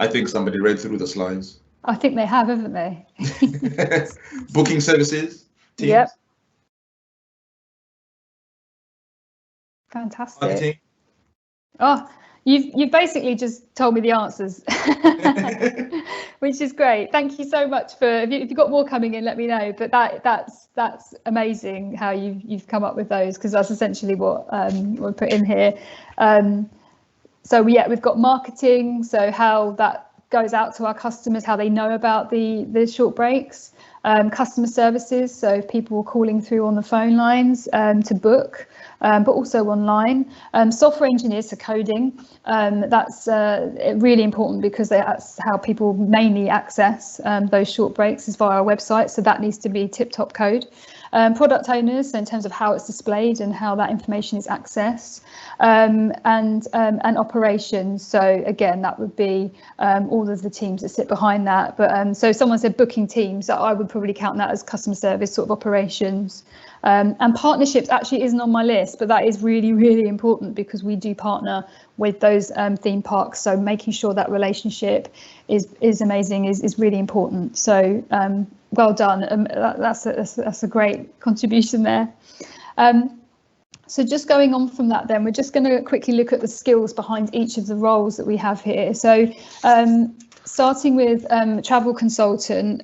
I think somebody read through the slides. I think they have, haven't they? Booking services? Teams? Yep. Fantastic. Marketing? Oh, you've basically just told me the answers, which is great. Thank you so much for. If you've got more coming in, let me know. But that's amazing how you've come up with those, because that's essentially what we put in here. So we've got marketing, so how that goes out to our customers, how they know about the short breaks. Customer services, so if people are calling through on the phone lines to book, but also online. Software engineers, so coding, that's really important because that's how people mainly access those short breaks is via our website, so that needs to be tip-top code. Product owners, so in terms of how it's displayed and how that information is accessed, and operations. So again, that would be all of the teams that sit behind that. But so someone said booking teams, so I would probably count that as customer service sort of operations. And partnerships actually isn't on my list, but that is really, really important because we do partner with those theme parks. So making sure that relationship is amazing is really important. So well done. That's a great contribution there. So just going on from that, then we're just going to quickly look at the skills behind each of the roles that we have here. So starting with travel consultant.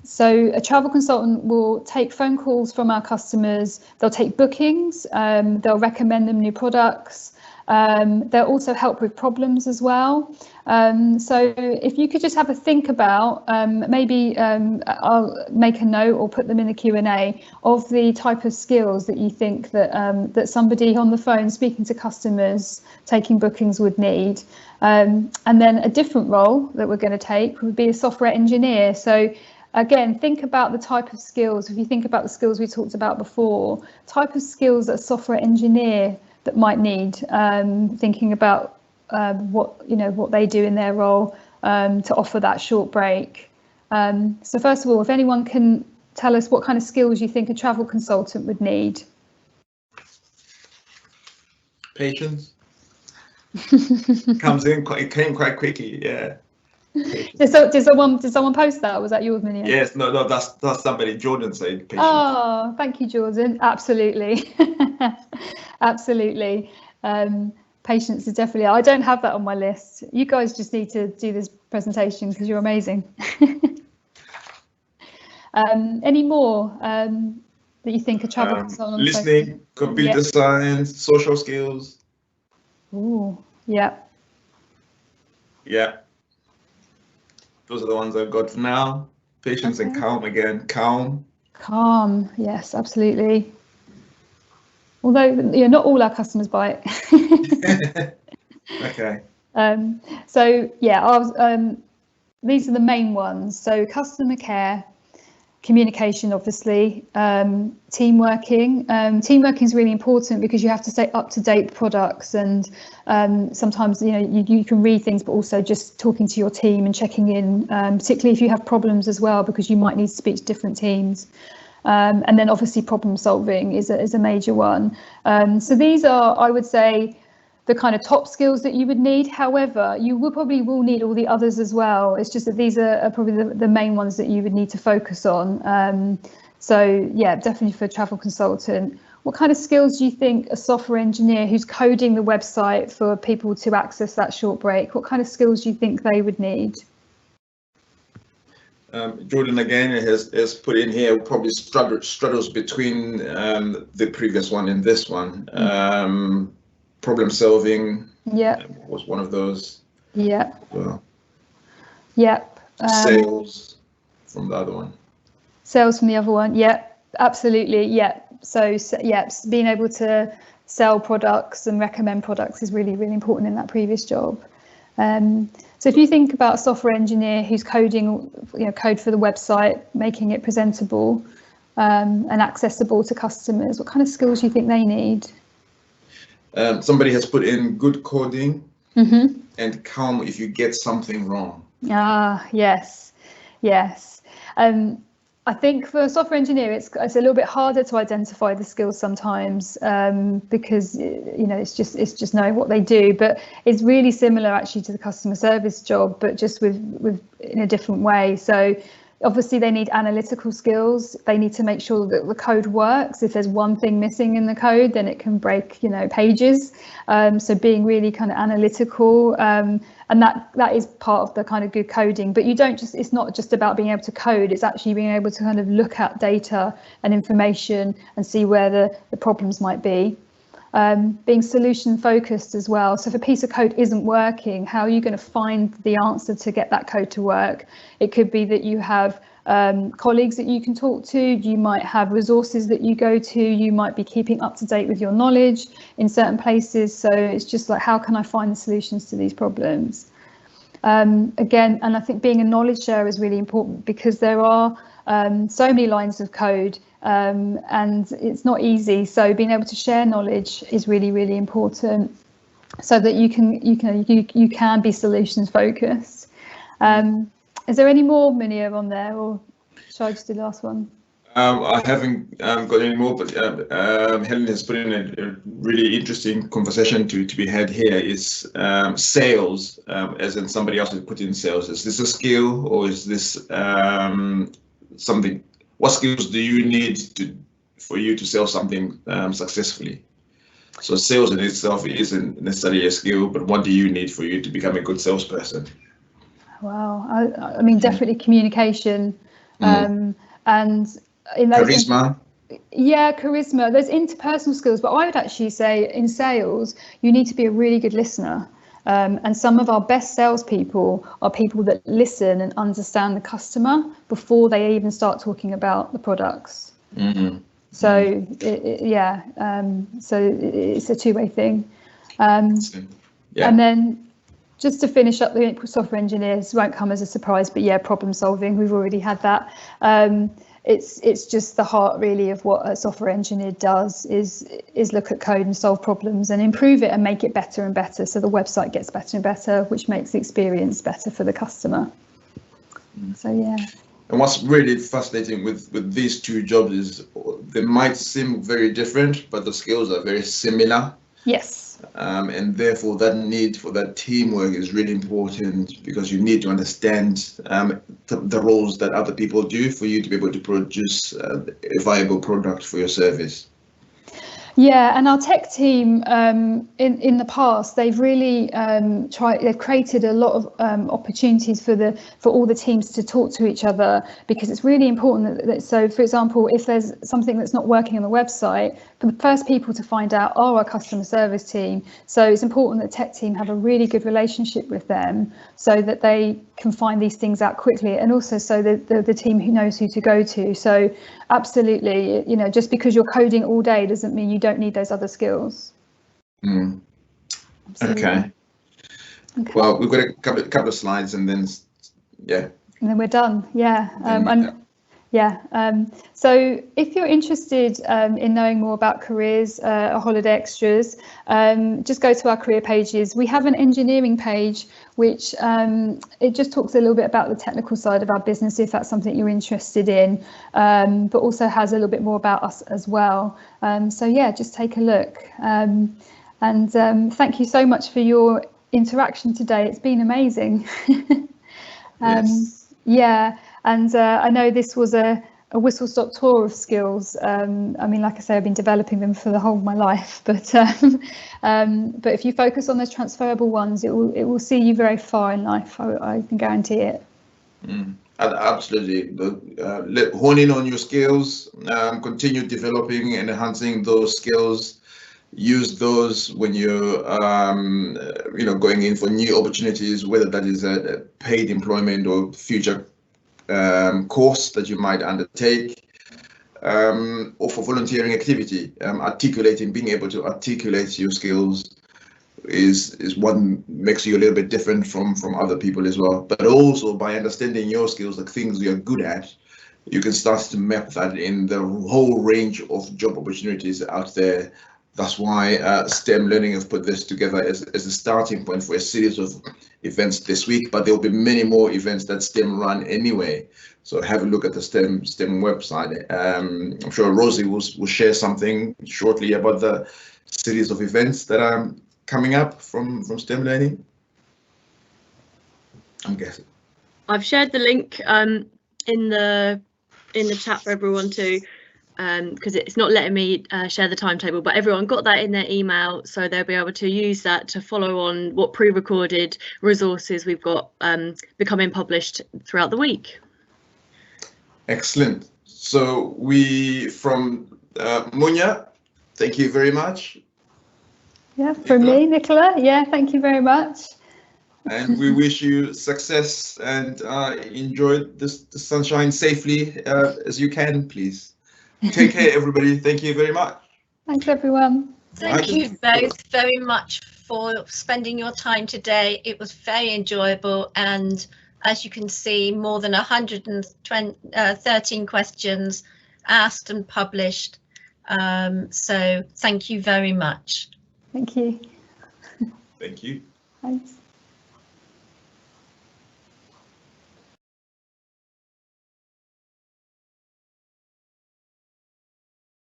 So a travel consultant will take phone calls from our customers, they'll take bookings, they'll recommend them new products, they'll also help with problems as well. So if you could just have a think about, maybe I'll make a note or put them in the Q&A of the type of skills that you think that that somebody on the phone speaking to customers, taking bookings would need. And then a different role that we're going to take would be a software engineer. So again, think about the type of skills. If you think about the skills we talked about before, type of skills that a software engineer that might need, thinking about what they do in their role to offer that short break. So first of all, if anyone can tell us what kind of skills you think a travel consultant would need. Patience. It came quite quickly, yeah. Did someone post that? Or was that yours, Munya? Yes, no, that's somebody. Jordan said patience. Oh, thank you, Jordan. Absolutely. Absolutely. Patience is definitely, I don't have that on my list. You guys just need to do this presentation because you're amazing. Any more that you think a travel consultant? Listening, computer science, social skills. Oh, yeah. Yeah. Those are the ones I've got for now. Patience and calm again. Calm. Calm, yes, absolutely. Although not all our customers buy it. Okay. So yeah, these are the main ones. So customer care, communication, obviously, team working. Team working is really important because you have to stay up to date with products, and sometimes you can read things, but also just talking to your team and checking in, particularly if you have problems as well, because you might need to speak to different teams. And then obviously problem solving is a major one. So these are, I would say, the kind of top skills that you would need. However, you probably will need all the others as well. It's just that these are probably the main ones that you would need to focus on. So yeah, definitely for a travel consultant. What kind of skills do you think a software engineer who's coding the website for people to access that short break, what kind of skills do you think they would need? Jordan again has put in here, probably struggles between the previous one and this one. Problem solving was one of those. Yeah. Well. Yep. Sales from the other one. Sales from the other one. Yep. Absolutely. Yep. So being able to sell products and recommend products is really, really important in that previous job. So if you think about a software engineer who's coding, code for the website, making it presentable and accessible to customers, what kind of skills do you think they need? Somebody has put in good coding and calm if you get something wrong. Ah, yes. I think for a software engineer, it's a little bit harder to identify the skills sometimes because it's just knowing what they do. But it's really similar actually to the customer service job, but just with in a different way. So obviously they need analytical skills. They need to make sure that the code works. If there's one thing missing in the code, then it can break pages. So being really kind of analytical, and that is part of the kind of good coding. But it's not just about being able to code, it's actually being able to kind of look at data and information and see where the problems might be. Being solution focused as well. So if a piece of code isn't working, how are you going to find the answer to get that code to work? It could be that you have colleagues that you can talk to, you might have resources that you go to, you might be keeping up to date with your knowledge in certain places. So it's just like, how can I find the solutions to these problems? Again, and I think being a knowledge sharer is really important because there are so many lines of code and it's not easy. So being able to share knowledge is really, really important, so that you can be solutions focused. Is there any more, Munya, on there, or shall I just do the last one? I haven't got any more, but Helen has put in a really interesting conversation to be had here. Is sales, as in somebody else has put in sales. Is this a skill, or is this something? What skills do you need for you to sell something successfully? So sales in itself isn't necessarily a skill, but what do you need for you to become a good salesperson? Wow, I mean, definitely communication, and in those charisma. Yeah, charisma. There's interpersonal skills, but I would actually say in sales, you need to be a really good listener. And some of our best salespeople are people that listen and understand the customer before they even start talking about the products. So so it's a two-way thing. And then just to finish up, the software engineers won't come as a surprise, but yeah, problem solving, we've already had that. It's just the heart really of what a software engineer does is look at code and solve problems and improve it and make it better and better, so the website gets better and better, which makes the experience better for the customer. So yeah. And what's really fascinating with these two jobs is they might seem very different, but the skills are very similar. Yes. And therefore that need for that teamwork is really important, because you need to understand the roles that other people do for you to be able to produce a viable product for your service. Yeah, and our tech team in the past, they've really they've created a lot of opportunities for all the teams to talk to each other, because it's really important that so, for example, if there's something that's not working on the website, for the first people to find out are our customer service team. So it's important that tech team have a really good relationship with them, so that they can find these things out quickly, and also so that the team who knows who to go to. So absolutely, you know, just because you're coding all day doesn't mean you don't need those other skills. Okay. Well, we've got a couple of slides, and then and then we're done. So if you're interested in knowing more about careers or holiday extras, just go to our career pages. We have an engineering page, which it just talks a little bit about the technical side of our business, if that's something you're interested in, but also has a little bit more about us as well. So yeah, just take a look. And thank you so much for your interaction today. It's been amazing. Yeah. And I know this was a whistle-stop tour of skills. I mean, like I say, I've been developing them for the whole of my life, but if you focus on those transferable ones, it will see you very far in life. I can guarantee it. Absolutely. Hone in on your skills, continue developing and enhancing those skills. Use those when you're going in for new opportunities, whether that is a paid employment or future course that you might undertake, or for volunteering activity. Being able to articulate your skills is what makes you a little bit different from other people as well. But also by understanding your skills, the things you're good at, you can start to map that in the whole range of job opportunities out there. That's why STEM Learning have put this together as a starting point for a series of events this week, but there will be many more events that STEM run anyway. So have a look at the STEM website. I'm sure Rosie will share something shortly about the series of events that are coming up from STEM Learning. I'm guessing. I've shared the link in the chat for everyone too. Because it's not letting me share the timetable, but everyone got that in their email, so they'll be able to use that to follow on what pre-recorded resources we've got becoming published throughout the week. Excellent. So we from Munya, thank you very much. Yeah, from me, Nicola. Yeah, thank you very much. And we wish you success and enjoy the sunshine safely as you can, please. Take care, everybody. Thank you very much. Thanks, everyone. Thank you both very much for spending your time today. It was very enjoyable, and as you can see, more than 113 questions asked and published. So thank you very much. Thank you. Thank you. Thanks.